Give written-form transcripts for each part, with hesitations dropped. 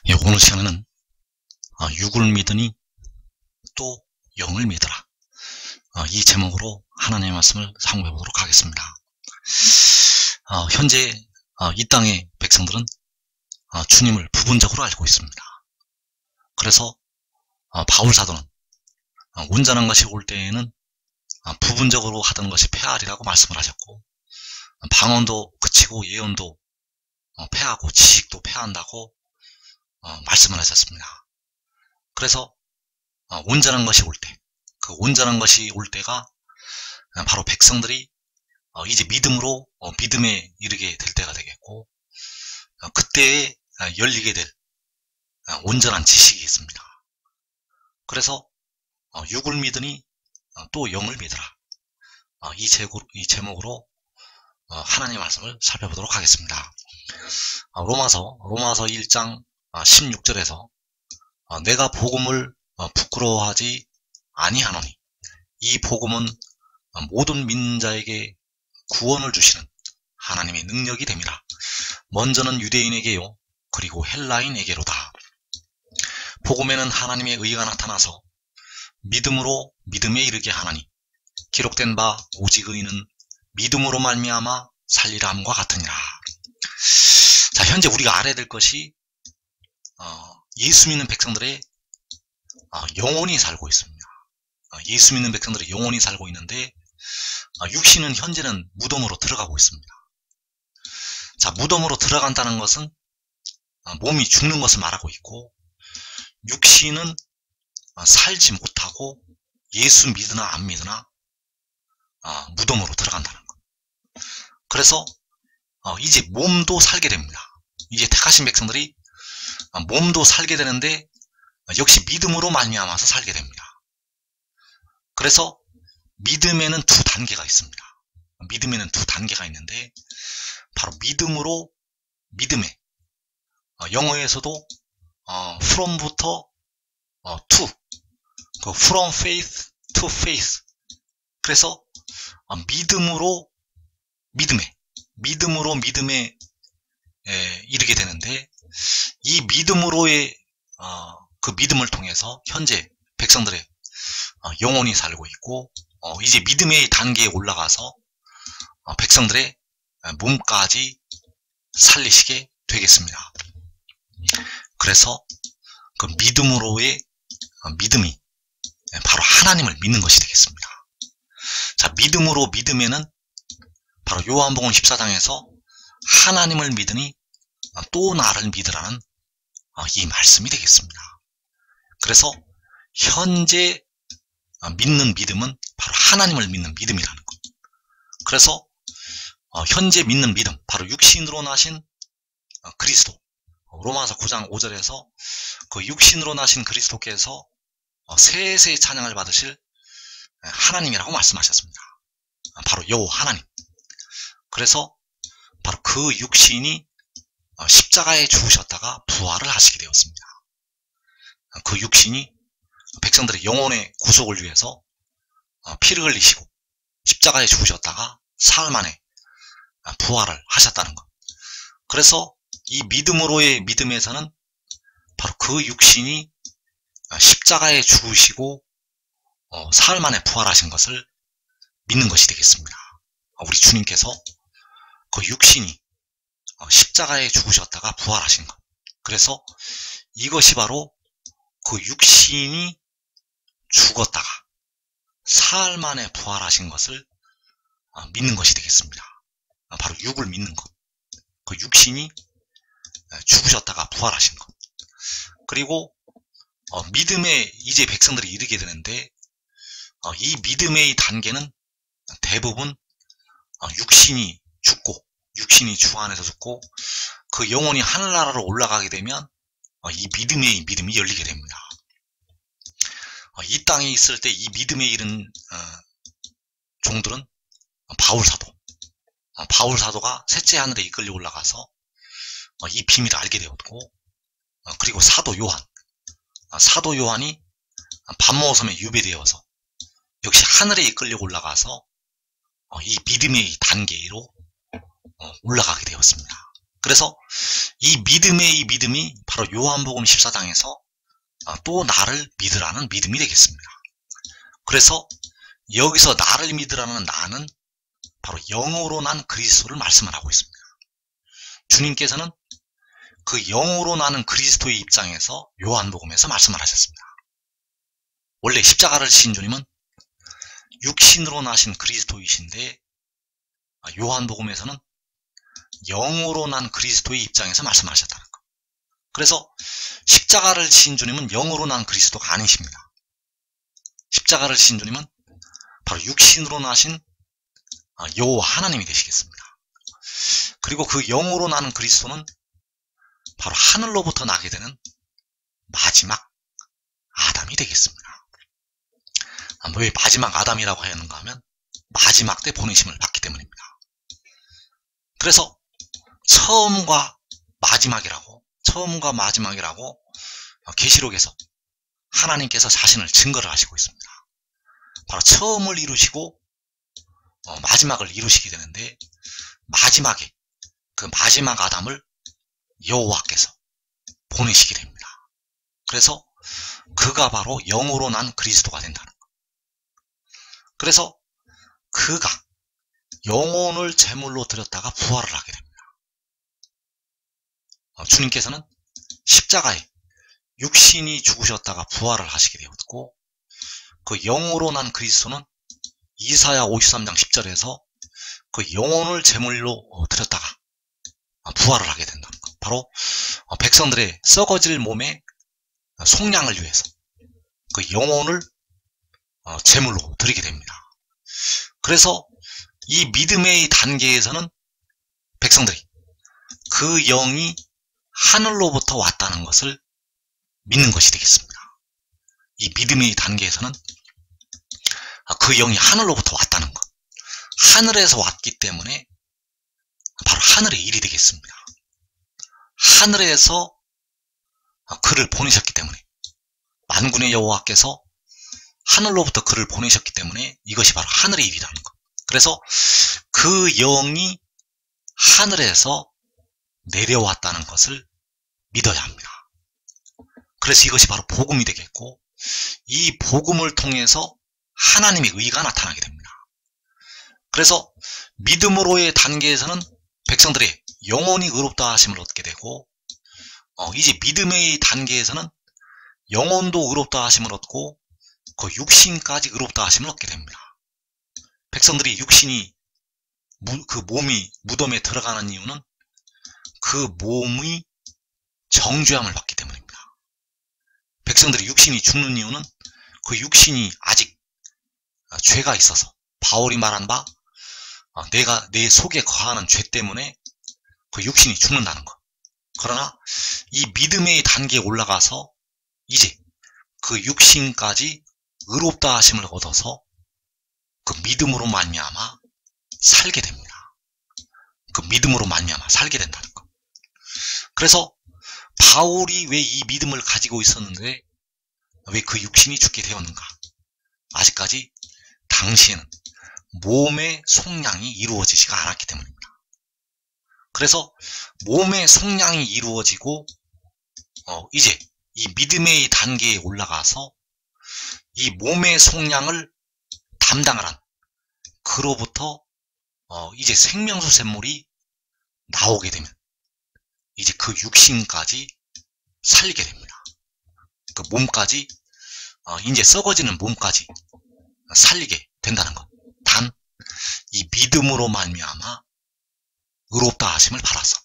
예, 오늘 시간에는 육을 믿으니 또 영을 믿으라, 이 제목으로 하나님의 말씀을 상고해 보도록 하겠습니다. 현재 이 땅의 백성들은 주님을 부분적으로 알고 있습니다. 그래서 바울 사도는 온전한 것이 올 때에는 부분적으로 하던 것이 폐하리라고 말씀을 하셨고, 방언도 그치고 예언도 폐하고 지식도 폐한다고 말씀을 하셨습니다. 그래서 온전한 것이 올 때, 그 온전한 것이 올 때가 바로 백성들이 이제 믿음으로 믿음에 이르게 될 때가 되겠고, 그때에 열리게 될 온전한 지식이 있습니다. 그래서 육을 믿으니 또 영을 믿으라, 이 제목으로 하나님의 말씀을 살펴보도록 하겠습니다. 로마서 1장 16절에서 내가 복음을 부끄러워하지 아니하노니 이 복음은 모든 믿는 자에게 구원을 주시는 하나님의 능력이 됨이라. 먼저는 유대인에게요 그리고 헬라인에게로다. 복음에는 하나님의 의가 나타나서 믿음으로 믿음에 이르게 하나니 기록된 바 오직 의인은 믿음으로 말미암아 살리라 함과 같으니라. 자, 현재 우리가 알아야 될 것이 예수 믿는 백성들의 영혼이 살고 있습니다. 예수 믿는 백성들의 영혼이 살고 있는데, 육신은 현재는 무덤으로 들어가고 있습니다. 자, 무덤으로 들어간다는 것은 몸이 죽는 것을 말하고 있고, 육신은 살지 못하고 예수 믿으나 안 믿으나 무덤으로 들어간다는 것. 그래서 이제 몸도 살게 됩니다. 이제 택하신 백성들이 몸도 살게 되는데 역시 믿음으로 말미암아서 살게 됩니다. 그래서 믿음에는 두 단계가 있습니다. 믿음에는 두 단계가 있는데, 바로 믿음으로 믿음에, 영어에서도 from부터 to, from faith to faith. 그래서 믿음으로 믿음에 이르게 되는데, 이 믿음으로의 그 믿음을 통해서 현재 백성들의 영혼이 살고 있고, 이제 믿음의 단계에 올라가서 백성들의 몸까지 살리시게 되겠습니다. 그래서 그 믿음으로의 믿음이 바로 하나님을 믿는 것이 되겠습니다. 자, 믿음으로 믿음에는 바로 요한복음 14장에서 하나님을 믿으니 또 나를 믿으라는 이 말씀이 되겠습니다. 그래서 현재 믿는 믿음은 바로 하나님을 믿는 믿음이라는 것. 그래서 현재 믿는 믿음, 바로 육신으로 나신 그리스도, 로마서 9장 5절에서 그 육신으로 나신 그리스도께서 세세의 찬양을 받으실 하나님이라고 말씀하셨습니다. 바로 여호와 하나님. 그래서 바로 그 육신이 십자가에 죽으셨다가 부활을 하시게 되었습니다. 그 육신이 백성들의 영혼의 구속을 위해서 피를 흘리시고 십자가에 죽으셨다가 사흘 만에 부활을 하셨다는 것. 그래서 이 믿음으로의 믿음에서는 바로 그 육신이 십자가에 죽으시고 사흘 만에 부활하신 것을 믿는 것이 되겠습니다. 우리 주님께서 그 육신이 십자가에 죽으셨다가 부활하신 것. 그래서 이것이 바로 그 육신이 죽었다가 사흘 만에 부활하신 것을 믿는 것이 되겠습니다. 바로 육을 믿는 것. 그 육신이 죽으셨다가 부활하신 것. 그리고 믿음에 이제 백성들이 이르게 되는데, 이 믿음의 단계는 대부분 육신이 죽고, 육신이 주 안에서 죽고 그 영혼이 하늘나라로 올라가게 되면 이 믿음의 믿음이 열리게 됩니다. 이 땅에 있을 때 이 믿음에 이른 종들은 바울 사도가 셋째 하늘에 이끌려 올라가서 이 비밀을 알게 되었고, 그리고 사도 요한이 반모섬에 유배되어서 역시 하늘에 이끌려 올라가서 이 믿음의 단계로 올라가게 되었습니다. 그래서 이 믿음이 바로 요한복음 14장에서 또 나를 믿으라는 믿음이 되겠습니다. 그래서 여기서 나를 믿으라는 나는 바로 영으로 난 그리스도를 말씀을 하고 있습니다. 주님께서는 그 영으로 나는 그리스도의 입장에서 요한복음에서 말씀을 하셨습니다. 원래 십자가를 지신 주님은 육신으로 나신 그리스도이신데 요한복음에서는 영으로 난 그리스도의 입장에서 말씀하셨다는 것. 그래서 십자가를 지신 주님은 영으로 난 그리스도가 아니십니다. 십자가를 지신 주님은 바로 육신으로 나신 여호와 하나님이 되시겠습니다. 그리고 그 영으로 나는 그리스도는 바로 하늘로부터 나게 되는 마지막 아담이 되겠습니다. 왜 마지막 아담이라고 하는가 하면 마지막 때 보내심을 받기 때문입니다. 그래서 처음과 마지막이라고 계시록에서 하나님께서 자신을 증거를 하시고 있습니다. 바로 처음을 이루시고 마지막을 이루시게 되는데 마지막에 그 마지막 아담을 여호와께서 보내시게 됩니다. 그래서 그가 바로 영으로 난 그리스도가 된다는 것. 그래서 그가 영혼을 제물로 드렸다가 부활을 하게 됩니다. 주님께서는 십자가에 육신이 죽으셨다가 부활을 하시게 되었고 그 영으로 난 그리스도는 이사야 53장 10절에서 그 영혼을 제물로 드렸다가 부활을 하게 된다는 것. 바로 백성들의 썩어질 몸의 속량을 위해서 그 영혼을 제물로 드리게 됩니다. 그래서 이 믿음의 단계에서는 백성들이 그 영이 하늘로부터 왔다는 것을 믿는 것이 되겠습니다. 이 믿음의 단계에서는 그 영이 하늘로부터 왔다는 것, 하늘에서 왔기 때문에 바로 하늘의 일이 되겠습니다. 하늘에서 그를 보내셨기 때문에 만군의 여호와께서 하늘로부터 그를 보내셨기 때문에 이것이 바로 하늘의 일이라는 것. 그래서 그 영이 하늘에서 내려왔다는 것을 믿어야 합니다. 그래서 이것이 바로 복음이 되겠고 이 복음을 통해서 하나님의 의가 나타나게 됩니다. 그래서 믿음으로의 단계에서는 백성들의 영혼이 의롭다 하심을 얻게 되고 이제 믿음의 단계에서는 영혼도 의롭다 하심을 얻고 그 육신까지 의롭다 하심을 얻게 됩니다. 백성들이 육신이 그 몸이 무덤에 들어가는 이유는 그 몸이 정죄함을 받기 때문입니다. 백성들이 육신이 죽는 이유는 그 육신이 아직 죄가 있어서 바울이 말한 바 내가 내 속에 거하는 죄 때문에 그 육신이 죽는다는 것. 그러나 이 믿음의 단계에 올라가서 이제 그 육신까지 의롭다 하심을 얻어서 그 믿음으로 말미암아 살게 됩니다. 그 믿음으로 말미암아 살게 된다는 것. 그래서 바울이 왜 이 믿음을 가지고 있었는데 왜 그 육신이 죽게 되었는가? 아직까지 당시에는 몸의 속량이 이루어지지가 않았기 때문입니다. 그래서 몸의 속량이 이루어지고 이제 이 믿음의 단계에 올라가서 이 몸의 속량을 담당을 한 그로부터 이제 생명수 샘물이 나오게 되면 이제 그 육신까지 살게 됩니다. 그 몸까지 이제 썩어지는 몸까지 살리게 된다는 것. 단 이 믿음으로 말미암아 의롭다 하심을 받아서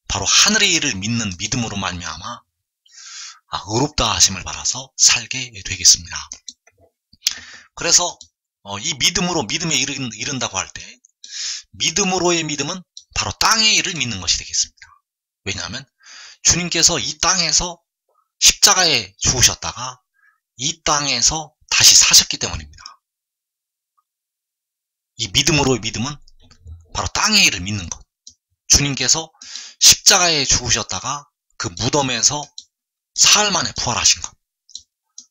바로 하늘의 일을 믿는 믿음으로 말미암아 의롭다 하심을 받아서 살게 되겠습니다. 그래서 이 믿음으로 믿음에 이른다고 할 때 믿음으로의 믿음은 바로 땅의 일을 믿는 것이 되겠습니다. 왜냐하면 주님께서 이 땅에서 십자가에 죽으셨다가 이 땅에서 다시 사셨기 때문입니다. 이 믿음으로의 믿음은 바로 땅의 일을 믿는 것. 주님께서 십자가에 죽으셨다가 그 무덤에서 사흘 만에 부활하신 것.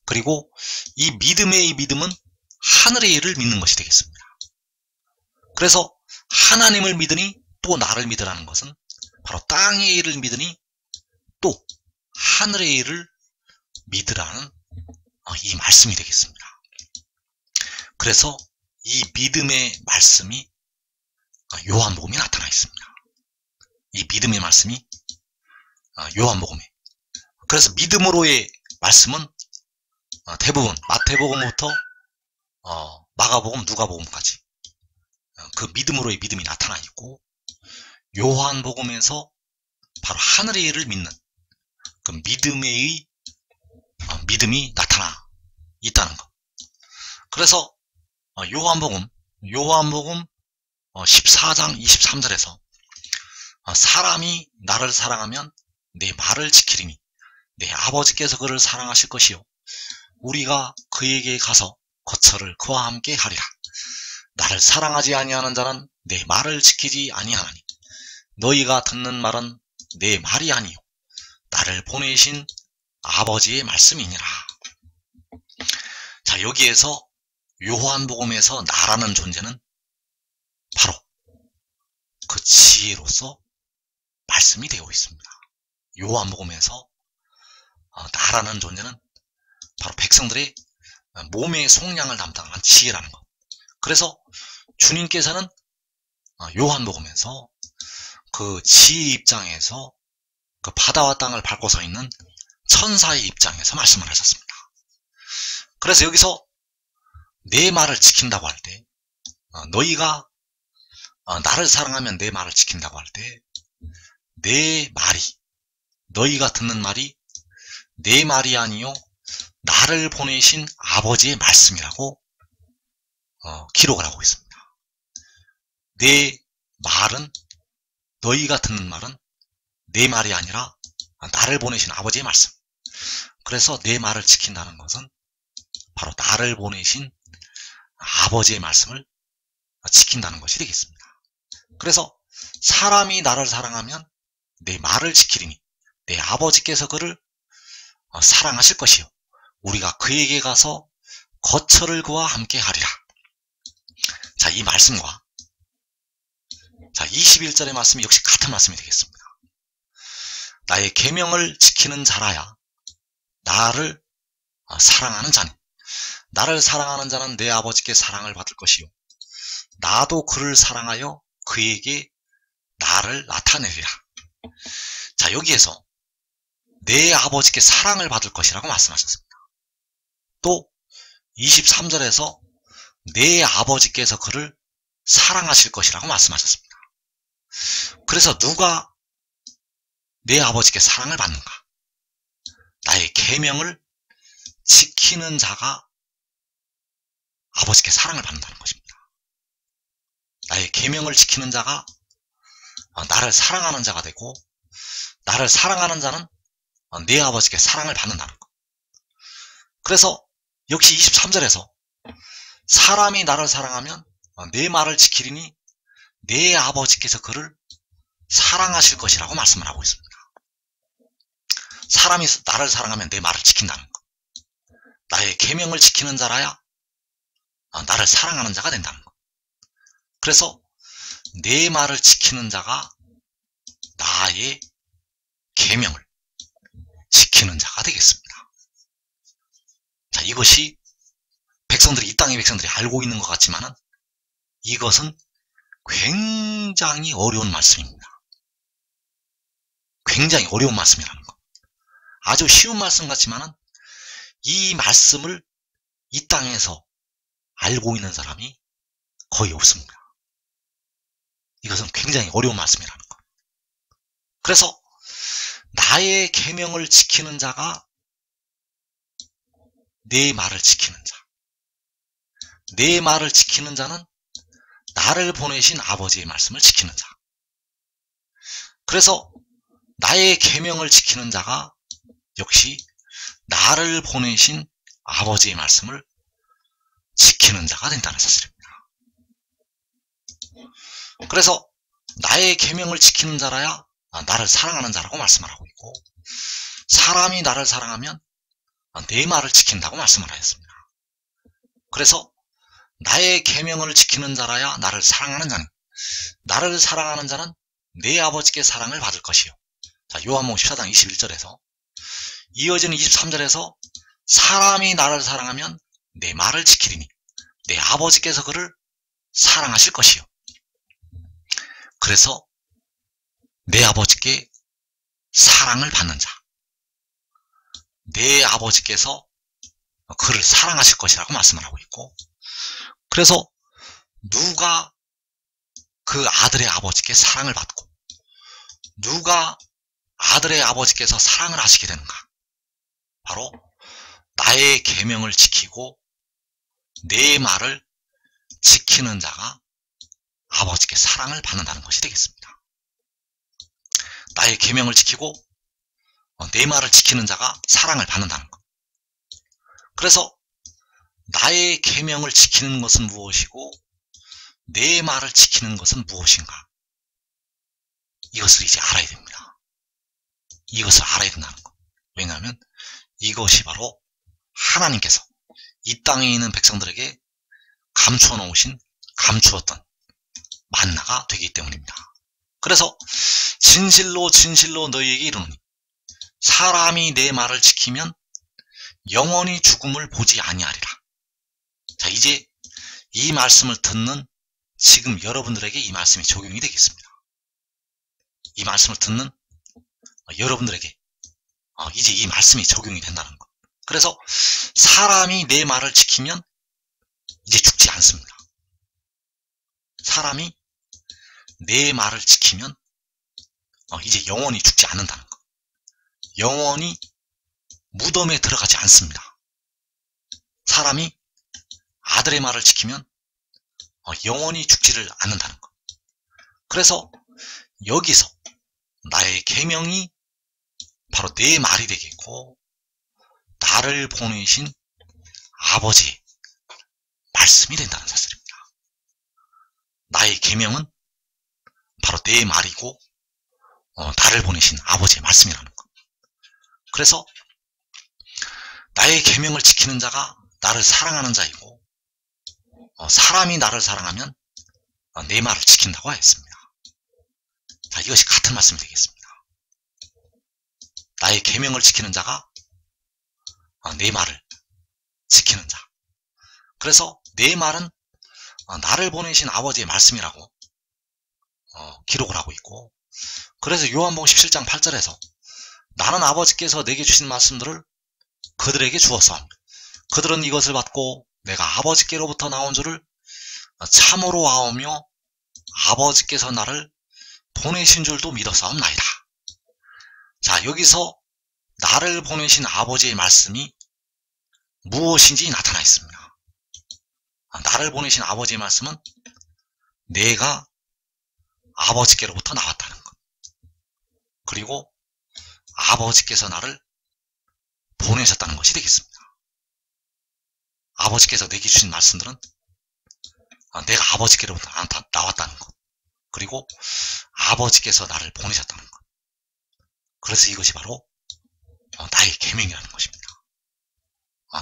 그리고 이 믿음의 믿음은 하늘의 일을 믿는 것이 되겠습니다. 그래서 하나님을 믿으니 또 나를 믿으라는 것은 바로 땅의 일을 믿으니 또 하늘의 일을 믿으라는 이 말씀이 되겠습니다. 그래서 이 믿음의 말씀이 요한복음에 나타나 있습니다. 이 믿음의 말씀이 요한복음에. 그래서 믿음으로의 말씀은 대부분 마태복음부터 마가복음, 누가복음까지 그 믿음으로의 믿음이 나타나 있고, 요한복음에서 바로 하늘의 일을 믿는 그 믿음의 믿음이 나타나 있다는 것. 그래서 요한복음 14장 23절에서 사람이 나를 사랑하면 내 말을 지키리니 내 아버지께서 그를 사랑하실 것이요 우리가 그에게 가서 거처를 그와 함께 하리라. 나를 사랑하지 아니하는 자는 내 말을 지키지 아니하나니 너희가 듣는 말은 내 말이 아니요 나를 보내신 아버지의 말씀이니라. 자, 여기에서 요한복음에서 나라는 존재는 바로 그 지혜로서 말씀이 되어 있습니다. 요한복음에서 나라는 존재는 바로 백성들의 몸의 속량을 담당한 지혜라는 것. 그래서 주님께서는 요한복음에서 그 지혜 입장에서 그 바다와 땅을 밟고 서 있는 천사의 입장에서 말씀을 하셨습니다. 그래서 여기서 내 말을 지킨다고 할 때, 너희가 나를 사랑하면 내 말을 지킨다고 할 때, 내 말이, 너희가 듣는 말이 내 말이 아니요 나를 보내신 아버지의 말씀이라고 기록을 하고 있습니다. 내 말은, 너희가 듣는 말은 내 말이 아니라 나를 보내신 아버지의 말씀. 그래서 내 말을 지킨다는 것은 바로 나를 보내신 아버지의 말씀을 지킨다는 것이 되겠습니다. 그래서 사람이 나를 사랑하면 내 말을 지키리니 내 아버지께서 그를 사랑하실 것이요 우리가 그에게 가서 거처를 그와 함께 하리라. 자, 이 말씀과 21절의 말씀이 역시 같은 말씀이 되겠습니다. 나의 계명을 지키는 자라야 나를 사랑하는 자니 나를 사랑하는 자는 내 아버지께 사랑을 받을 것이요 나도 그를 사랑하여 그에게 나를 나타내리라. 자, 여기에서 내 아버지께 사랑을 받을 것이라고 말씀하셨습니다. 또 23절에서 내 아버지께서 그를 사랑하실 것이라고 말씀하셨습니다. 그래서 누가 내 아버지께 사랑을 받는가? 나의 계명을 지키는 자가 아버지께 사랑을 받는다는 것입니다. 나의 계명을 지키는 자가 나를 사랑하는 자가 되고, 나를 사랑하는 자는 내 아버지께 사랑을 받는다는 것. 그래서 역시 23절에서 사람이 나를 사랑하면 내 말을 지키리니 내 아버지께서 그를 사랑하실 것이라고 말씀을 하고 있습니다. 사람이 나를 사랑하면 내 말을 지킨다는 것. 나의 계명을 지키는 자라야 나를 사랑하는 자가 된다는 것. 그래서 내 말을 지키는 자가 나의 계명을 지키는 자가 되겠습니다. 자, 이것이 백성들이, 이 땅의 백성들이 알고 있는 것 같지만은 이것은 굉장히 어려운 말씀입니다. 굉장히 어려운 말씀이라는 것. 아주 쉬운 말씀 같지만은 이 말씀을 이 땅에서 알고 있는 사람이 거의 없습니다. 이것은 굉장히 어려운 말씀이라는 것. 그래서 나의 계명을 지키는 자가 내 말을 지키는 자. 내 말을 지키는 자는 나를 보내신 아버지의 말씀을 지키는 자. 그래서 나의 계명을 지키는 자가 역시 나를 보내신 아버지의 말씀을 지키는 자가 된다는 사실입니다. 그래서 나의 계명을 지키는 자라야 나를 사랑하는 자라고 말씀을 하고 있고, 사람이 나를 사랑하면 내 말을 지킨다고 말씀을 하였습니다. 그래서 나의 계명을 지키는 자라야 나를 사랑하는 자는, 나를 사랑하는 자는 내 아버지께 사랑을 받을 것이요. 자, 요한복음 14장 21절에서 이어지는 23절에서 사람이 나를 사랑하면 내 말을 지키리니 내 아버지께서 그를 사랑하실 것이요. 그래서 내 아버지께 사랑을 받는 자, 내 아버지께서 그를 사랑하실 것이라고 말씀을 하고 있고, 그래서 누가 그 아들의 아버지께 사랑을 받고 누가 아들의 아버지께서 사랑을 하시게 되는가? 바로 나의 계명을 지키고 내 말을 지키는 자가 아버지께 사랑을 받는다는 것이 되겠습니다. 나의 계명을 지키고 내 말을 지키는 자가 사랑을 받는다는 것. 그래서 나의 계명을 지키는 것은 무엇이고 내 말을 지키는 것은 무엇인가? 이것을 이제 알아야 됩니다. 이것을 알아야 된다는 것. 왜냐하면 이것이 바로 하나님께서 이 땅에 있는 백성들에게 감추어 놓으신, 감추었던 만나가 되기 때문입니다. 그래서 진실로 진실로 너희에게 이르노니 사람이 내 말을 지키면 영원히 죽음을 보지 아니하리라. 자, 이제 이 말씀을 듣는 지금 여러분들에게 이 말씀이 적용이 되겠습니다. 이 말씀을 듣는 여러분들에게 이제 이 말씀이 적용이 된다는 것. 그래서 사람이 내 말을 지키면 이제 죽지 않습니다. 사람이 내 말을 지키면 이제 영원히 죽지 않는다는 것. 영원히 무덤에 들어가지 않습니다. 사람이 아들의 말을 지키면 영원히 죽지를 않는다는 것. 그래서 여기서 나의 계명이 바로 내 말이 되겠고 나를 보내신 아버지의 말씀이 된다는 사실입니다. 나의 계명은 바로 내 말이고 나를 보내신 아버지의 말씀이라는 것. 그래서 나의 계명을 지키는 자가 나를 사랑하는 자이고 사람이 나를 사랑하면 내 말을 지킨다고 하였습니다. 자, 이것이 같은 말씀이 되겠습니다. 나의 계명을 지키는 자가 내 말을 지키는 자. 그래서 내 말은 나를 보내신 아버지의 말씀이라고 기록을 하고 있고, 그래서 요한복음 17장 8절에서 나는 아버지께서 내게 주신 말씀들을 그들에게 주었사오니 그들은 이것을 받고 내가 아버지께로부터 나온 줄을 참으로 아오며 아버지께서 나를 보내신 줄도 믿었사옵나이다. 자, 여기서 나를 보내신 아버지의 말씀이 무엇인지 나타나 있습니다. 나를 보내신 아버지의 말씀은 내가 아버지께로부터 나왔다는 것, 그리고 아버지께서 나를 보내셨다는 것이 되겠습니다. 아버지께서 내게 주신 말씀들은 내가 아버지께로부터 나왔다는 것, 그리고 아버지께서 나를 보내셨다는 것. 그래서 이것이 바로 나의 계명이라는 것입니다.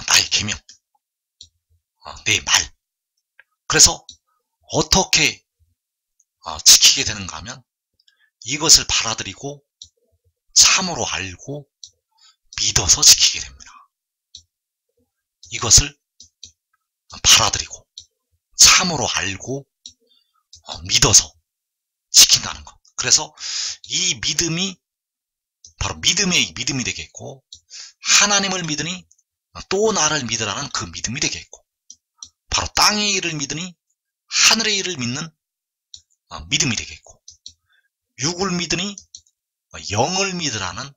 나의 계명, 내 말. 그래서 어떻게 지키게 되는가 하면 이것을 받아들이고 참으로 알고 믿어서 지키게 됩니다. 이것을 받아들이고 참으로 알고 믿어서 지킨다는 것. 그래서 이 믿음이 바로 믿음의 믿음이 되겠고, 하나님을 믿으니 또 나를 믿으라는 그 믿음이 되겠고, 바로 땅의 일을 믿으니 하늘의 일을 믿는 믿음이 되겠고, 육을 믿으니 영을 믿으라는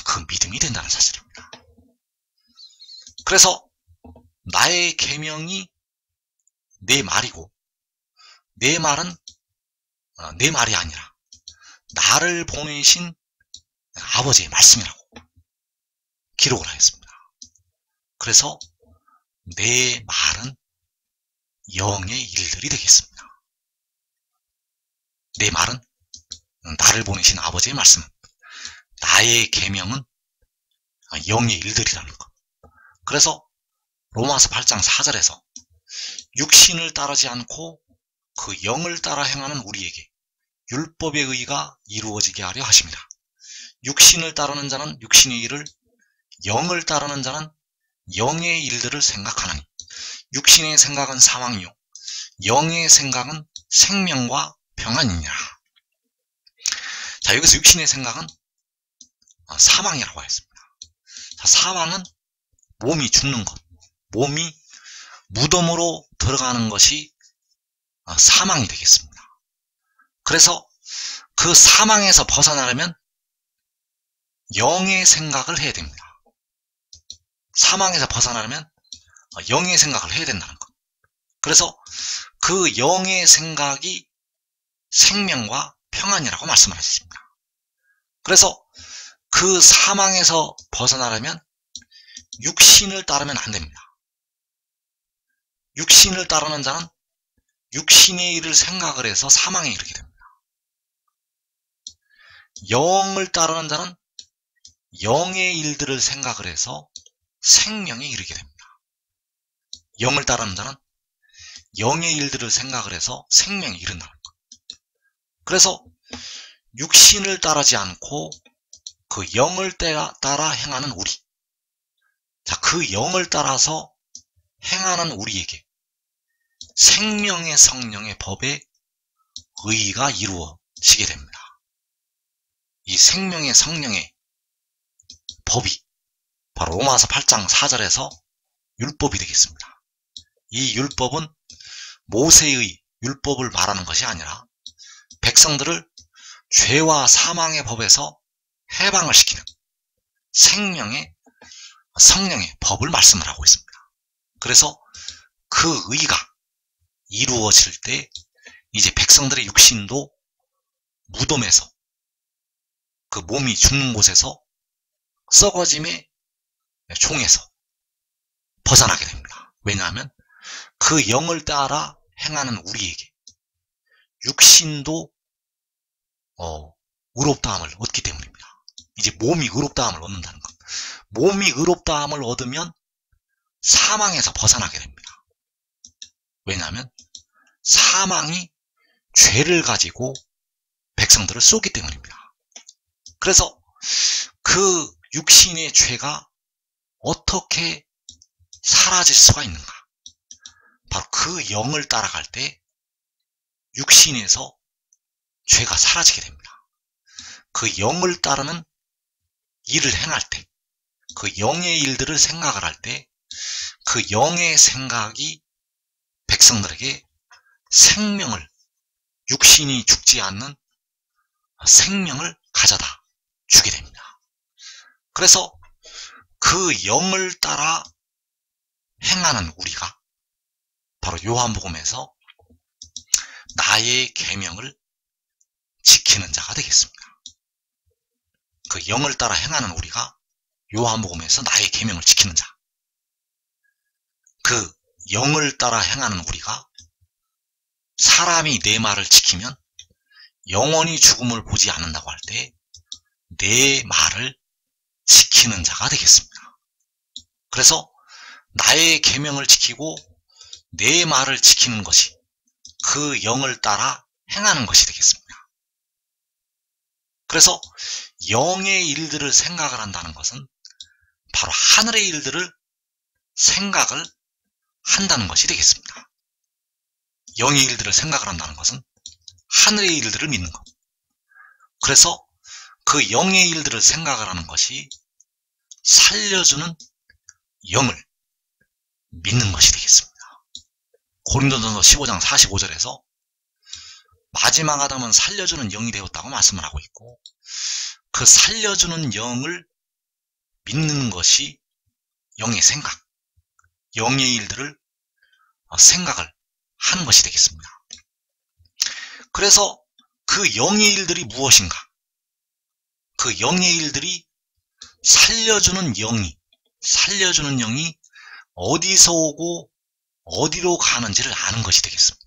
그 믿음이 된다는 사실입니다. 그래서 나의 계명이 내 말이고 내 말은 내 말이 아니라 나를 보내신 아버지의 말씀이라고 기록을 하였습니다. 그래서 내 말은 영의 일들이 되겠습니다. 내 말은 나를 보내신 아버지의 말씀, 나의 계명은 영의 일들이라는 것. 그래서 로마서 8장 4절에서 육신을 따르지 않고 그 영을 따라 행하는 우리에게 율법의 의가 이루어지게 하려 하십니다. 육신을 따르는 자는 육신의 일을, 영을 따르는 자는 영의 일들을 생각하나니 육신의 생각은 사망이요 영의 생각은 생명과 평안이니라. 자, 여기서 육신의 생각은 사망이라고 했습니다. 자, 사망은 몸이 죽는 것, 몸이 무덤으로 들어가는 것이 사망이 되겠습니다. 그래서 그 사망에서 벗어나려면 영의 생각을 해야 됩니다. 사망에서 벗어나려면 영의 생각을 해야 된다는 것. 그래서 그 영의 생각이 생명과 평안이라고 말씀을 하셨습니다. 그래서 그 사망에서 벗어나려면 육신을 따르면 안 됩니다. 육신을 따르는 자는 육신의 일을 생각을 해서 사망에 이르게 됩니다. 영을 따르는 자는 영의 일들을 생각을 해서 생명에 이르게 됩니다. 영을 따르는 자는 영의 일들을 생각을 해서 생명에 이른다는 것. 그래서 육신을 따르지 않고 그 영을 따라 행하는 우리. 자, 그 영을 따라서 행하는 우리에게 생명의 성령의 법의 의의가 이루어지게 됩니다. 이 생명의 성령의 법이 바로 로마서 8장 4절에서 율법이 되겠습니다. 이 율법은 모세의 율법을 말하는 것이 아니라 백성들을 죄와 사망의 법에서 해방을 시키는 생명의 성령의 법을 말씀을 하고 있습니다. 그래서 그 의가 이루어질 때 이제 백성들의 육신도 무덤에서 그 몸이 죽는 곳에서 썩어짐의 종에서 벗어나게 됩니다. 왜냐하면 그 영을 따라 행하는 우리에게 육신도 의롭다함을 얻기 때문입니다. 이제 몸이 의롭다함을 얻는다는 것. 몸이 의롭다함을 얻으면 사망에서 벗어나게 됩니다. 왜냐하면 사망이 죄를 가지고 백성들을 쏘기 때문입니다. 그래서 그 육신의 죄가 어떻게 사라질 수가 있는가? 바로 그 영을 따라갈 때 육신에서 죄가 사라지게 됩니다. 그 영을 따르는 일을 행할 때, 그 영의 일들을 생각을 할 때, 그 영의 생각이 백성들에게 생명을, 육신이 죽지 않는 생명을 가져다 주게 됩니다. 그래서 그 영을 따라 행하는 우리가 바로 요한복음에서 나의 계명을 지키는 자가 되겠습니다. 그 영을 따라 행하는 우리가 요한복음에서 나의 계명을 지키는 자. 그 영을 따라 행하는 우리가 사람이 내 말을 지키면 영원히 죽음을 보지 않는다고 할 때 내 말을 지키는 자가 되겠습니다. 그래서 나의 계명을 지키고 내 말을 지키는 것이 그 영을 따라 행하는 것이 되겠습니다. 그래서 영의 일들을 생각을 한다는 것은 바로 하늘의 일들을 생각을 한다는 것이 되겠습니다. 영의 일들을 생각을 한다는 것은 하늘의 일들을 믿는 것. 그래서 그 영의 일들을 생각을 하는 것이 살려주는 영을 믿는 것이 되겠습니다. 고린도전서 15장 45절에서 마지막 아담은 살려주는 영이 되었다고 말씀을 하고 있고, 그 살려주는 영을 믿는 것이 영의 생각, 영의 일들을 생각을 하는 것이 되겠습니다. 그래서 그 영의 일들이 무엇인가? 그 영의 일들이 살려주는 영이 어디서 오고 어디로 가는지를 아는 것이 되겠습니다.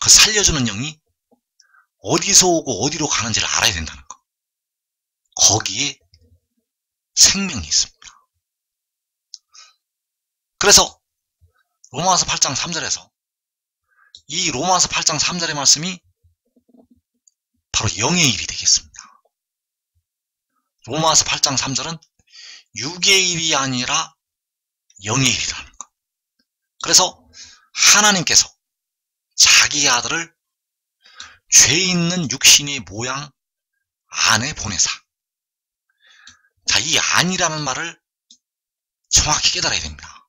그 살려주는 영이 어디서 오고 어디로 가는지를 알아야 된다는 것. 거기에 생명이 있습니다. 그래서 로마서 8장 3절에서 이 로마서 8장 3절의 말씀이 바로 영의 일이 되겠습니다. 로마서 8장 3절은 육의 일이 아니라 영의 일이라는 것. 그래서 하나님께서 자기 아들을 죄 있는 육신의 모양 안에 보내사. 자, 이 안이라는 말을 정확히 깨달아야 됩니다.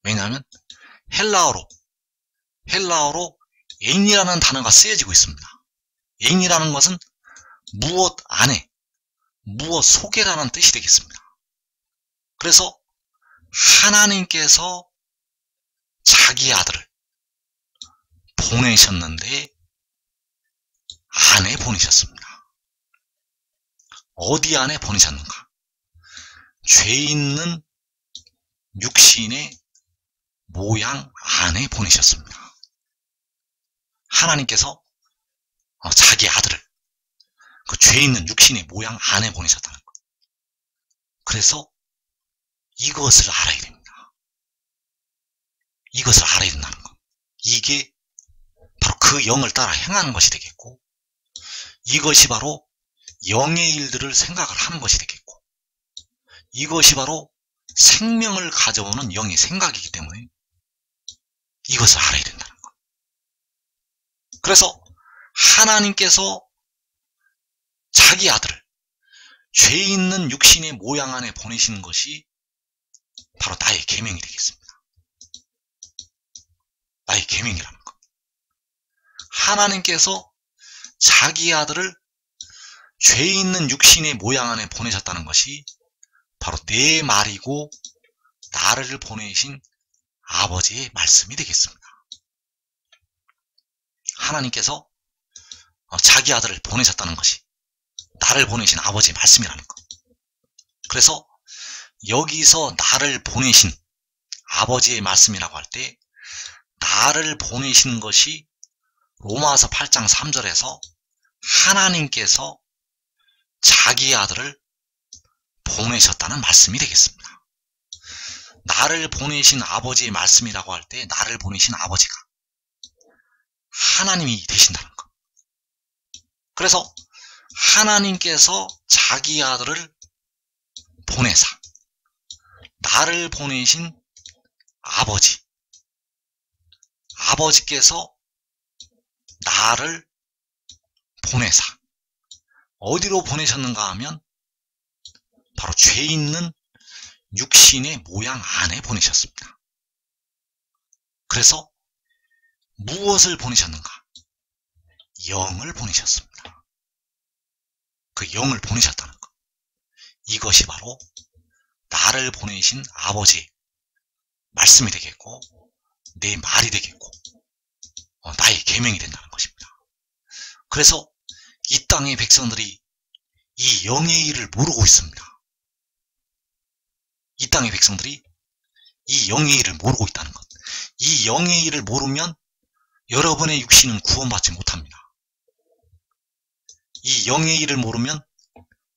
왜냐하면 헬라어로 엔이라는 단어가 쓰여지고 있습니다. 엔이라는 것은 무엇 안에, 무엇 속에라는 뜻이 되겠습니다. 그래서 하나님께서 자기 아들을 보내셨는데 안에 보내셨습니다. 어디 안에 보내셨는가? 죄 있는 육신의 모양 안에 보내셨습니다. 하나님께서 자기 아들을 그 죄 있는 육신의 모양 안에 보내셨다는 것. 그래서 이것을 알아야 됩니다. 이것을 알아야 된다는 것. 이게 바로 그 영을 따라 행하는 것이 되겠고, 이것이 바로 영의 일들을 생각을 하는 것이 되겠고, 이것이 바로 생명을 가져오는 영의 생각이기 때문에 이것을 알아야 된다는 것. 그래서 하나님께서 자기 아들을 죄 있는 육신의 모양 안에 보내시는 것이 바로 나의 계명이 되겠습니다. 나의 계명이라는 것. 하나님께서 자기 아들을 죄 있는 육신의 모양 안에 보내셨다는 것이 바로 내 말이고 나를 보내신 아버지의 말씀이 되겠습니다. 하나님께서 자기 아들을 보내셨다는 것이 나를 보내신 아버지의 말씀이라는 것. 그래서 여기서 나를 보내신 아버지의 말씀이라고 할 때 나를 보내시는 것이 로마서 8장 3절에서 하나님께서 자기 아들을 보내셨다는 말씀이 되겠습니다. 나를 보내신 아버지의 말씀이라고 할 때 나를 보내신 아버지가 하나님이 되신다는 것. 그래서 하나님께서 자기 아들을 보내사 나를 보내신 아버지께서 나를 보내사 어디로 보내셨는가 하면 바로 죄 있는 육신의 모양 안에 보내셨습니다. 그래서 무엇을 보내셨는가? 영을 보내셨습니다. 그 영을 보내셨다는 것. 이것이 바로 나를 보내신 아버지의 말씀이 되겠고 내 말이 되겠고 나의 계명이 된다는 것입니다. 그래서 이 땅의 백성들이 이 영의 일을 모르고 있습니다. 이 땅의 백성들이 이 영의 일을 모르고 있다는 것. 이 영의 일을 모르면 여러분의 육신은 구원받지 못합니다. 이 영의 일을 모르면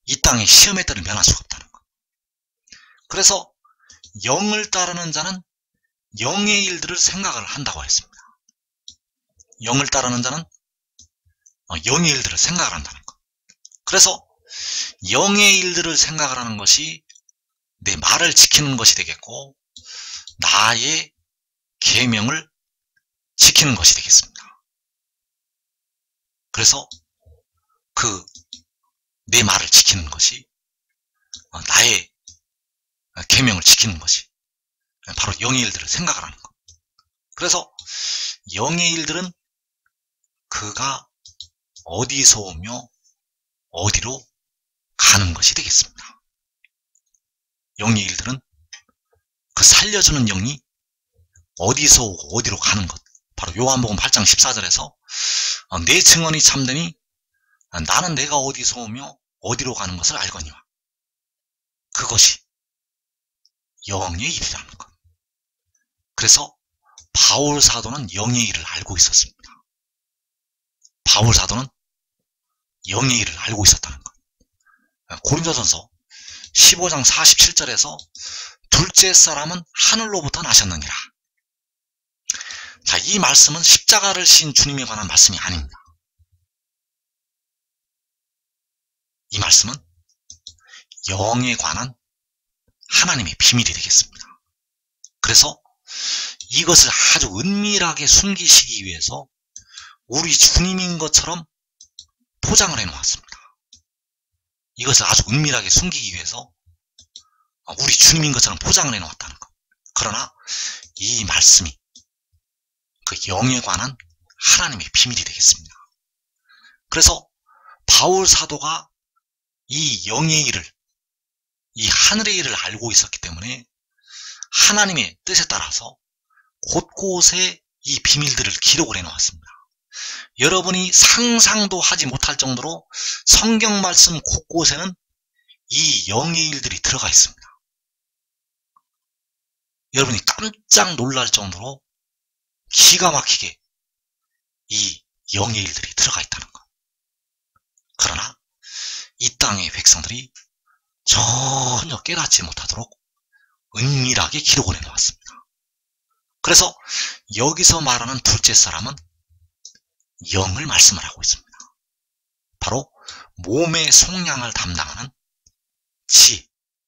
이 땅의 시험의 때를 면할 수가 없다는 것. 그래서 영을 따르는 자는 영의 일들을 생각을 한다고 했습니다. 영을 따르는 자는 영의 일들을 생각을 한다는 것. 그래서 영의 일들을 생각을 하는 것이 내 말을 지키는 것이 되겠고 나의 계명을 지키는 것이 되겠습니다. 그래서 내 말을 지키는 것이 나의 계명을 지키는 것이 바로 영의 일들을 생각을 하는 것. 그래서 영의 일들은 그가 어디서 오며 어디로 가는 것이 되겠습니다. 영의 일들은 그 살려주는 영이 어디서 오고 어디로 가는 것. 바로 요한복음 8장 14절에서 내 증언이 참되니 나는 내가 어디서 오며 어디로 가는 것을 알거니와. 그것이 영의 일이라는 것. 그래서 바울 사도는 영의 일을 알고 있었습니다. 바울 사도는 영의 일을 알고 있었다는 것. 고린도전서 15장 47절에서 둘째 사람은 하늘로부터 나셨느니라. 자, 이 말씀은 십자가를 신 주님에 관한 말씀이 아닙니다. 이 말씀은 영에 관한 하나님의 비밀이 되겠습니다. 그래서 이것을 아주 은밀하게 숨기시기 위해서 우리 주님인 것처럼 포장을 해 놓았습니다. 이것을 아주 은밀하게 숨기기 위해서 우리 주님인 것처럼 포장을 해 놓았다는 것. 그러나 이 말씀이 그 영에 관한 하나님의 비밀이 되겠습니다. 그래서 바울 사도가 이 영의 일을, 이 하늘의 일을 알고 있었기 때문에 하나님의 뜻에 따라서 곳곳에 이 비밀들을 기록을 해 놓았습니다. 여러분이 상상도 하지 못할 정도로 성경 말씀 곳곳에는 이 영의 일들이 들어가 있습니다. 여러분이 깜짝 놀랄 정도로 기가 막히게 이 영의 일들이 들어가 있다는 것. 그러나 이 땅의 백성들이 전혀 깨닫지 못하도록 은밀하게 기록을 해놓았습니다. 그래서 여기서 말하는 둘째 사람은 영을 말씀을 하고 있습니다. 바로 몸의 속량을 담당하는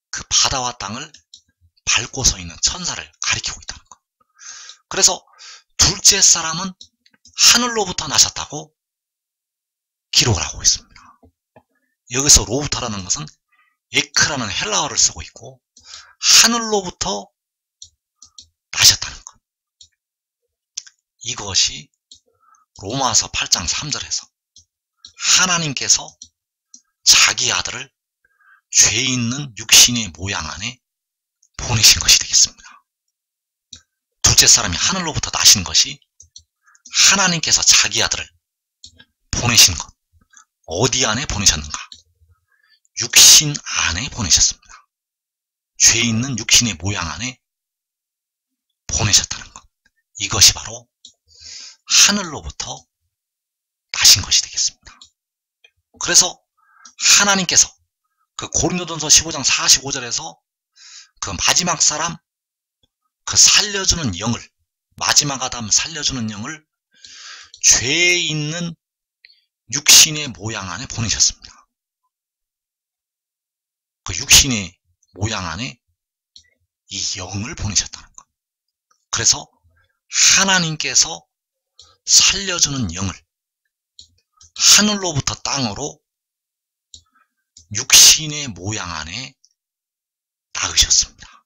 그 바다와 땅을 밟고 서 있는 천사를 가리키고 있다는 것. 그래서 둘째 사람은 하늘로부터 나셨다고 기록을 하고 있습니다. 여기서 로부터라는 것은 에크라는 헬라어를 쓰고 있고 하늘로부터 나셨다는 것. 이것이 로마서 8장 3절에서 하나님께서 자기 아들을 죄 있는 육신의 모양 안에 보내신 것이 되겠습니다. 둘째 사람이 하늘로부터 나신 것이 하나님께서 자기 아들을 보내신 것. 어디 안에 보내셨는가? 육신 안에 보내셨습니다. 죄 있는 육신의 모양 안에 보내셨다는 것. 이것이 바로 하늘로부터 나신 것이 되겠습니다. 그래서 하나님께서 그 고린도전서 15장 45절에서 그 마지막 사람, 그 살려주는 영을, 마지막 아담 살려주는 영을 죄 있는 육신의 모양 안에 보내셨습니다. 그 육신의 모양 안에 이 영을 보내셨다는 것. 그래서 하나님께서 살려주는 영을 하늘로부터 땅으로 육신의 모양 안에 낳으셨습니다.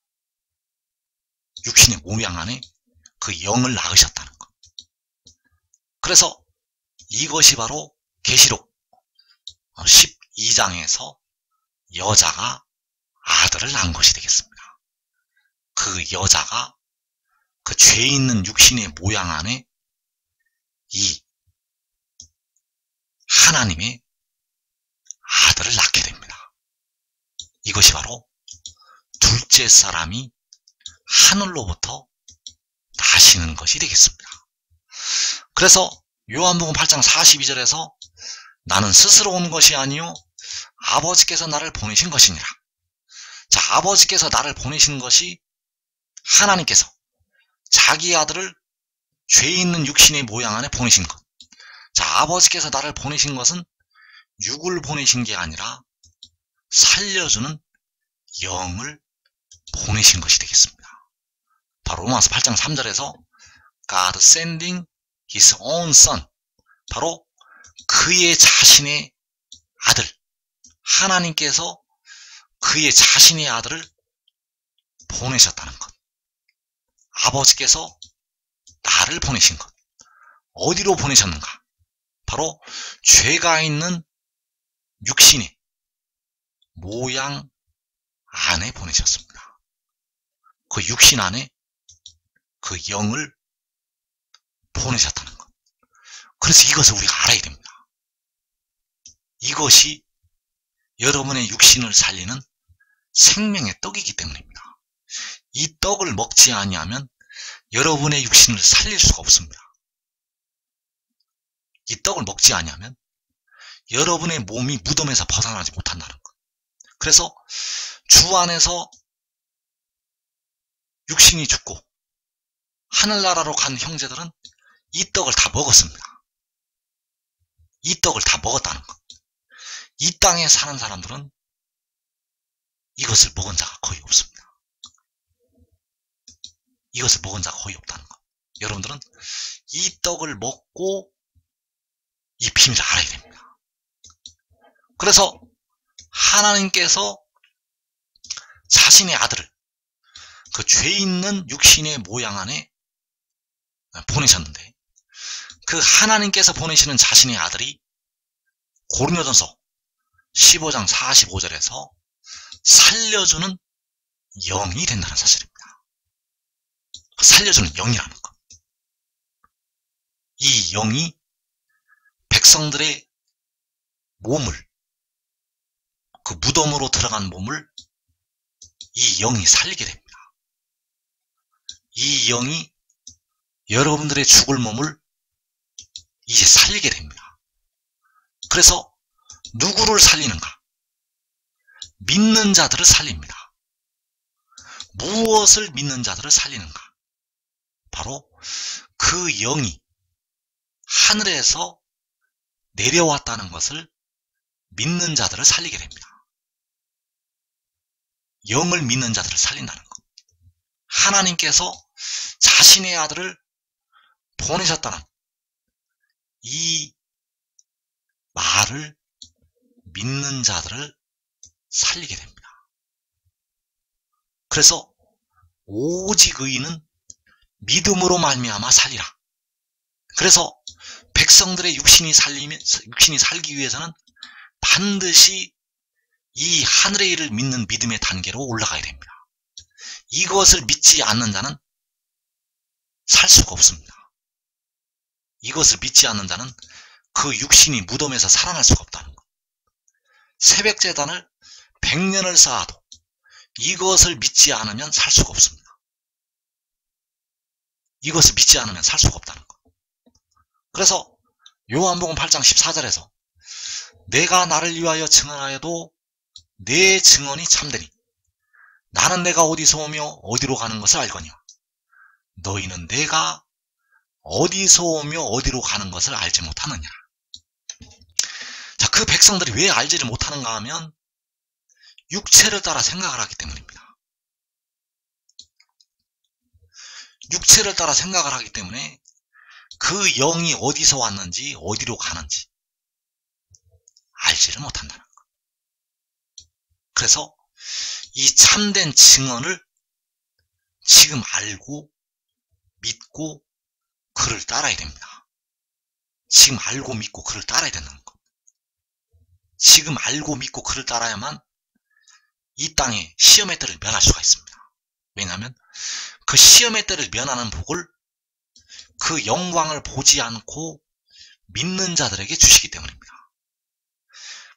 육신의 모양 안에 그 영을 낳으셨다는 것. 그래서 이것이 바로 계시록 12장에서 여자가 아들을 낳은 것이 되겠습니다. 그 여자가 그 죄 있는 육신의 모양 안에 이 하나님의 아들을 낳게 됩니다. 이것이 바로 둘째 사람이 하늘로부터 나시는 것이 되겠습니다. 그래서 요한복음 8장 42절에서 나는 스스로 온 것이 아니요 아버지께서 나를 보내신 것이니라. 자, 아버지께서 나를 보내신 것이 하나님께서 자기 아들을 죄 있는 육신의 모양 안에 보내신 것. 자, 아버지께서 나를 보내신 것은 육을 보내신 게 아니라 살려주는 영을 보내신 것이 되겠습니다. 바로 로마서 8장 3절에서 God sending his own son, 바로 그의 자신의 아들, 하나님께서 그의 자신의 아들을 보내셨다는 것. 아버지께서 나를 보내신 것. 어디로 보내셨는가? 바로 죄가 있는 육신의 모양 안에 보내셨습니다. 그 육신 안에 그 영을 보내셨다는 것. 그래서 이것을 우리가 알아야 됩니다. 이것이 여러분의 육신을 살리는 생명의 떡이기 때문입니다. 이 떡을 먹지 아니하면 여러분의 육신을 살릴 수가 없습니다. 이 떡을 먹지 아니하면 여러분의 몸이 무덤에서 벗어나지 못한다는 것. 그래서 주 안에서 육신이 죽고 하늘나라로 간 형제들은 이 떡을 다 먹었습니다. 이 떡을 다 먹었다는 것. 이 땅에 사는 사람들은 이것을 먹은 자가 거의 없습니다. 이것을 먹은 자가 거의 없다는 것. 여러분들은 이 떡을 먹고 이 비밀을 알아야 됩니다. 그래서 하나님께서 자신의 아들을 그 죄 있는 육신의 모양 안에 보내셨는데, 그 하나님께서 보내시는 자신의 아들이 고린도전서 15장 45절에서 살려주는 영이 된다는 사실입니다. 살려주는 영이라는 것. 이 영이 백성들의 몸을, 그 무덤으로 들어간 몸을 이 영이 살리게 됩니다. 이 영이 여러분들의 죽을 몸을 이제 살리게 됩니다. 그래서 누구를 살리는가? 믿는 자들을 살립니다. 무엇을 믿는 자들을 살리는가? 바로 그 영이 하늘에서 내려왔다는 것을 믿는 자들을 살리게 됩니다. 영을 믿는 자들을 살린다는 것. 하나님께서 자신의 아들을 보내셨다는 이 말을 믿는 자들을 살리게 됩니다. 그래서 오직 의인은 믿음으로 말미암아 살리라. 그래서 백성들의 육신이 살기 위해서는 반드시 이 하늘의 일을 믿는 믿음의 단계로 올라가야 됩니다. 이것을 믿지 않는 자는 살 수가 없습니다. 이것을 믿지 않는 자는 그 육신이 무덤에서 살아날 수가 없다는 것. 새벽제단을 100년을 쌓아도 이것을 믿지 않으면 살 수가 없습니다. 이것을 믿지 않으면 살 수가 없다는 것. 그래서 요한복음 8장 14절에서 내가 나를 위하여 증언하여도 내 증언이 참되니 나는 내가 어디서 오며 어디로 가는 것을 알거니와 너희는 내가 어디서 오며 어디로 가는 것을 알지 못하느냐. 자, 그 백성들이 왜 알지를 못하는가 하면 육체를 따라 생각을 하기 때문입니다. 육체를 따라 생각을 하기 때문에 그 영이 어디서 왔는지 어디로 가는지 알지를 못한다는 것. 그래서 이 참된 증언을 지금 알고 믿고 그를 따라야 됩니다. 지금 알고 믿고 그를 따라야 된다는 것. 지금 알고 믿고 그를 따라야만 이 땅에 시험의 때를 면할 수가 있습니다. 왜냐하면 그 시험의 때를 면하는 복을 그 영광을 보지 않고 믿는 자들에게 주시기 때문입니다.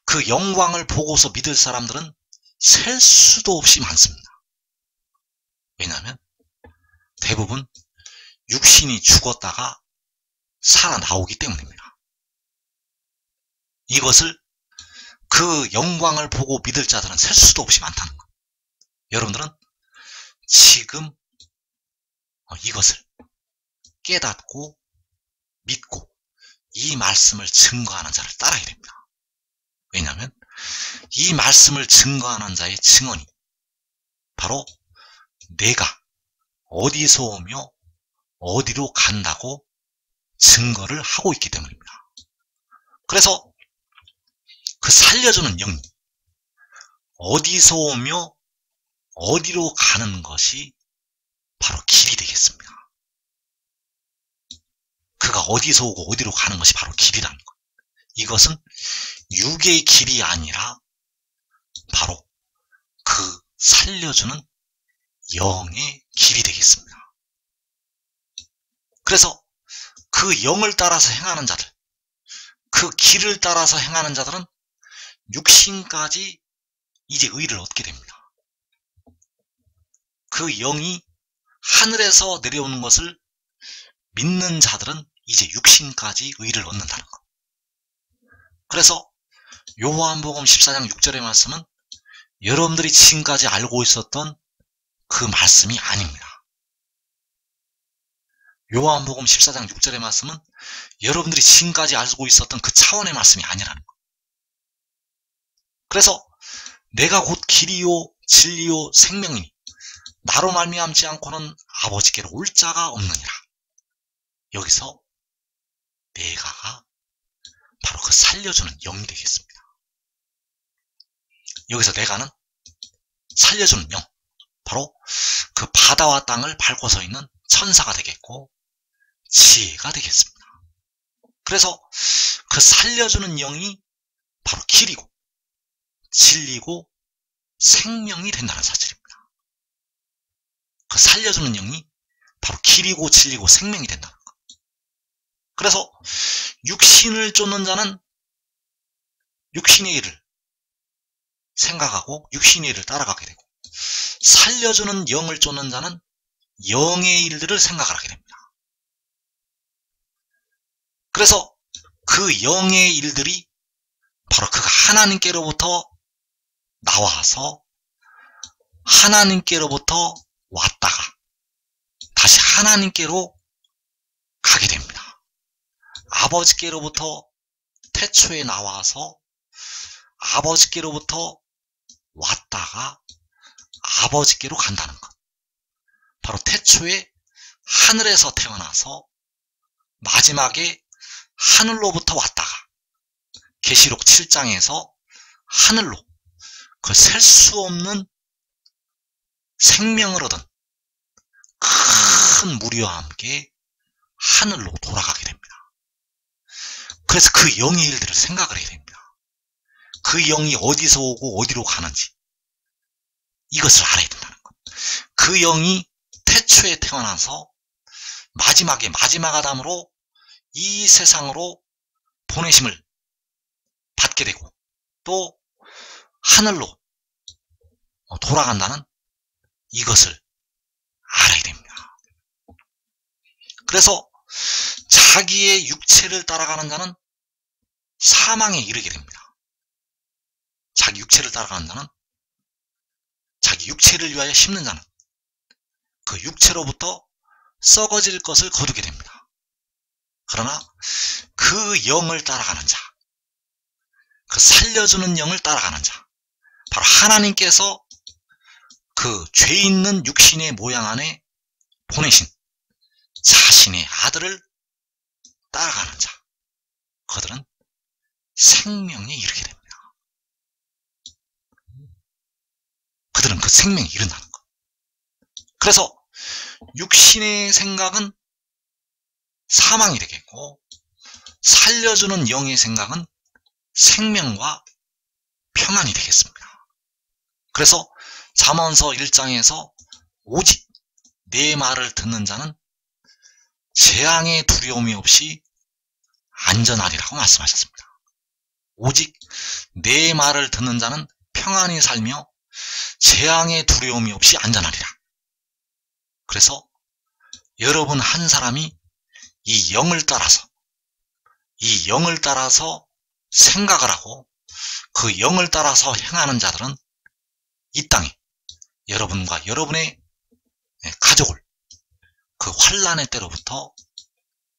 그 영광을 보고서 믿을 사람들은 셀 수도 없이 많습니다. 왜냐하면 대부분 육신이 죽었다가 살아나오기 때문입니다. 이것을 그 영광을 보고 믿을 자들은 셀 수도 없이 많다는 것. 여러분들은 지금 이것을 깨닫고 믿고 이 말씀을 증거하는 자를 따라야 됩니다. 왜냐하면 이 말씀을 증거하는 자의 증언이 바로 내가 어디서 오며 어디로 간다고 증거를 하고 있기 때문입니다. 그래서 그 살려주는 영이 어디서 오며 어디로 가는 것이 바로 길이 되겠습니다. 그가 어디서 오고 어디로 가는 것이 바로 길이라는 것. 이것은 육의 길이 아니라 바로 그 살려주는 영의 길이 되겠습니다. 그래서 그 영을 따라서 행하는 자들, 그 길을 따라서 행하는 자들은 육신까지 이제 의를 얻게 됩니다. 그 영이 하늘에서 내려오는 것을 믿는 자들은 이제 육신까지 의를 얻는다는 것. 그래서 요한복음 14장 6절의 말씀은 여러분들이 지금까지 알고 있었던 그 말씀이 아닙니다. 요한복음 14장 6절의 말씀은 여러분들이 지금까지 알고 있었던 그 차원의 말씀이 아니라는 거예요. 그래서 내가 곧 길이요 진리요 생명이니 나로 말미암지 않고는 아버지께로 올 자가 없느니라. 여기서 내가가 바로 그 살려주는 영이 되겠습니다. 여기서 내가는 살려주는 영, 바로 그 바다와 땅을 밟고 서 있는 천사가 되겠고 지혜가 되겠습니다. 그래서 그 살려주는 영이 바로 길이고 진리고 생명이 된다는 사실입니다. 그 살려주는 영이 바로 길이고 진리고 생명이 된다는 것. 그래서 육신을 쫓는 자는 육신의 일을 생각하고 육신의 일을 따라가게 되고, 살려주는 영을 쫓는 자는 영의 일들을 생각을 하게 됩니다. 그래서 그 영의 일들이 바로 그 하나님께로부터 나와서 하나님께로부터 왔다가 다시 하나님께로 가게 됩니다. 아버지께로부터 태초에 나와서 아버지께로부터 왔다가 아버지께로 간다는 것. 바로 태초에 하늘에서 태어나서 마지막에 하늘로부터 왔다가 계시록 7장에서 하늘로 그 셀 수 없는 생명을 얻은 큰 무리와 함께 하늘로 돌아가게 됩니다. 그래서 그 영의 일들을 생각을 해야 됩니다. 그 영이 어디서 오고 어디로 가는지 이것을 알아야 된다는 것. 그 영이 태초에 태어나서 마지막에 마지막 아담으로 이 세상으로 보내심을 받게 되고 또 하늘로 돌아간다는 이것을 알아야 됩니다. 그래서 자기의 육체를 따라가는 자는 사망에 이르게 됩니다. 자기 육체를 따라가는 자는, 자기 육체를 위하여 심는 자는 그 육체로부터 썩어질 것을 거두게 됩니다. 그러나 그 영을 따라가는 자, 그 살려주는 영을 따라가는 자, 바로 하나님께서 그 죄 있는 육신의 모양 안에 보내신 자신의 아들을 따라가는 자, 그들은 생명에 이르게 됩니다. 그들은 그 생명에 이른다는 것. 그래서 육신의 생각은 사망이 되겠고 살려주는 영의 생각은 생명과 평안이 되겠습니다. 그래서 잠언서 1장에서 오직 내 말을 듣는 자는 재앙의 두려움이 없이 안전하리라고 말씀하셨습니다. 오직 내 말을 듣는 자는 평안히 살며 재앙의 두려움이 없이 안전하리라. 그래서 여러분 한 사람이 이 영을 따라서 생각을 하고 그 영을 따라서 행하는 자들은 이 땅에 여러분과 여러분의 가족을 그 환난의 때로부터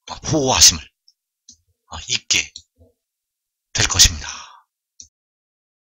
보호하심을 입게 될 것입니다.